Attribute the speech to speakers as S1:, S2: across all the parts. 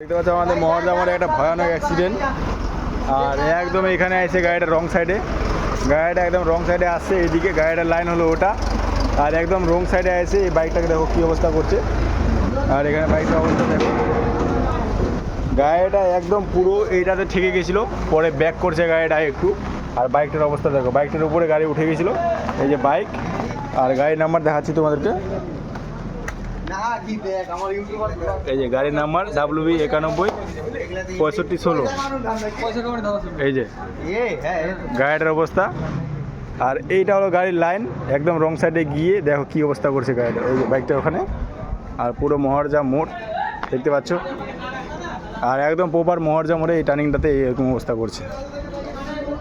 S1: দেখতে পাচ্ছ আমাদের মহাজামারে একটা ভয়ানক অ্যাক্সিডেন্ট। আর একদম এখানে এসে গাড়িটা রং সাইডে, গাড়িটা একদম রং সাইডে আসছে, এইদিকে গাড়িটার লাইন হলো ওটা, আর একদম রং সাইডে এসে এই বাইকটাকে দেখো কী অবস্থা করছে। আর এখানে বাইকটার অবস্থা দেখো, গাড়িটা একদম পুরো এইটাতে ঠেকে গেছিলো, পরে ব্যাক করছে গাড়িটা একটু। আর বাইকটার অবস্থা দেখো, বাইকটার উপরে গাড়ি উঠে গেছিলো, এই যে বাইক। আর গাড়ির নাম্বার দেখাচ্ছি তোমাদেরকে, এই যে গাড়ির নাম্বার WB916516। এই যে গাড়িটার অবস্থা। আর এইটা হলো গাড়ির লাইন, একদম রং সাইডে গিয়ে দেখো কি অবস্থা করছে গাড়িটা। ওই যে বাইকটা ওখানে, আর পুরো মহারজা মোড় দেখতে পাচ্ছ। আর একদম প্রপার মহারজা মোড়ে এই টার্নিংটাতে এরকম অবস্থা করছে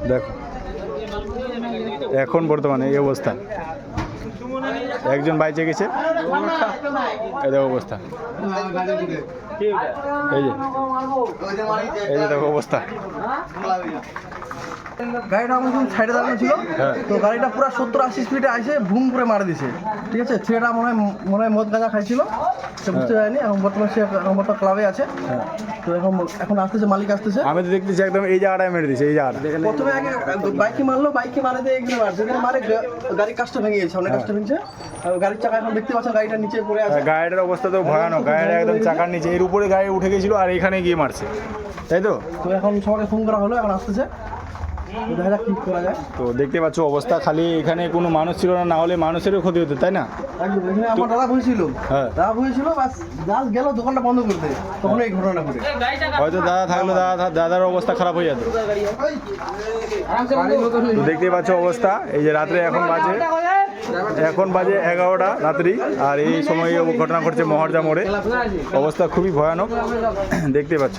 S1: দেখো, এখন বর্তমানে এই অবস্থা। একজন বাইচে গেছে, এই দেখো অবস্থা, এই যে দেখো অবস্থা।
S2: গাড়িটা আমার সাইডে দাঁড়ানো ছিল, তো গাড়িটা পুরো 70-80 স্পিডে আসে ভুম করে মারা দিছে। ঠিক আছে, ছেলেটা মনে হয় মদ গাঁজা খাইছিল, সে বুঝতে পারেনি। এখন বর্তমানে সে বর্তমান ক্লাবে আছে। তো এখন আসতেছে, মালিক আসতেছে।
S1: আমি তো দেখতেছি একদম এই জায়গাটায় মেরে দিছে, এই জায়গাটা।
S2: প্রথমে আগে বাইকে মারলো, বাইকে মারে দিয়ে এগুলো মারছে, যেখানে মারে গাড়ির কাজটা ভেঙে গেছে, সামনে কাজটা ভেঙেছে। আর গাড়ির চাকা এখন দেখতে পাচ্ছেন গাড়িটা নিচে পড়ে আছে।
S1: গাড়িটার অবস্থা তো ভয়ানক, গাড়িটা একদম চাকার নিচে, এর উপরে গাড়ি উঠে গেছিল আর এখানে গিয়ে মারছে, তাই তো।
S2: তো এখন সবাইকে ফোন করা হলো, এখন আসতেছে, দেখা যাক কি করা যায়।
S1: তো দেখতে পাচ্ছ অবস্থা, খালি এখানে কোনো মানুষ ছিল না, না হলে মানুষেরও ক্ষতি হতো, তাই না।
S2: একদম, এখানে আমার দাদা বসেছিল, দাদা বসেছিল, বাস জাস্ট গেল দোকানটা বন্ধ করতে, তখন এই ঘটনা ঘটে।
S1: হয়তো দাদা থাকলো, দাদার অবস্থা খারাপ হয়ে যেত। তো দেখতে পাচ্ছ অবস্থা, এই যে রাত্রে এখন বাজে 11টা রাত্রি। আর এই সময় ঘটনা ঘটছে মহারজা মোড়ে, অবস্থা খুবই ভয়ানক দেখতে পাচ্ছ।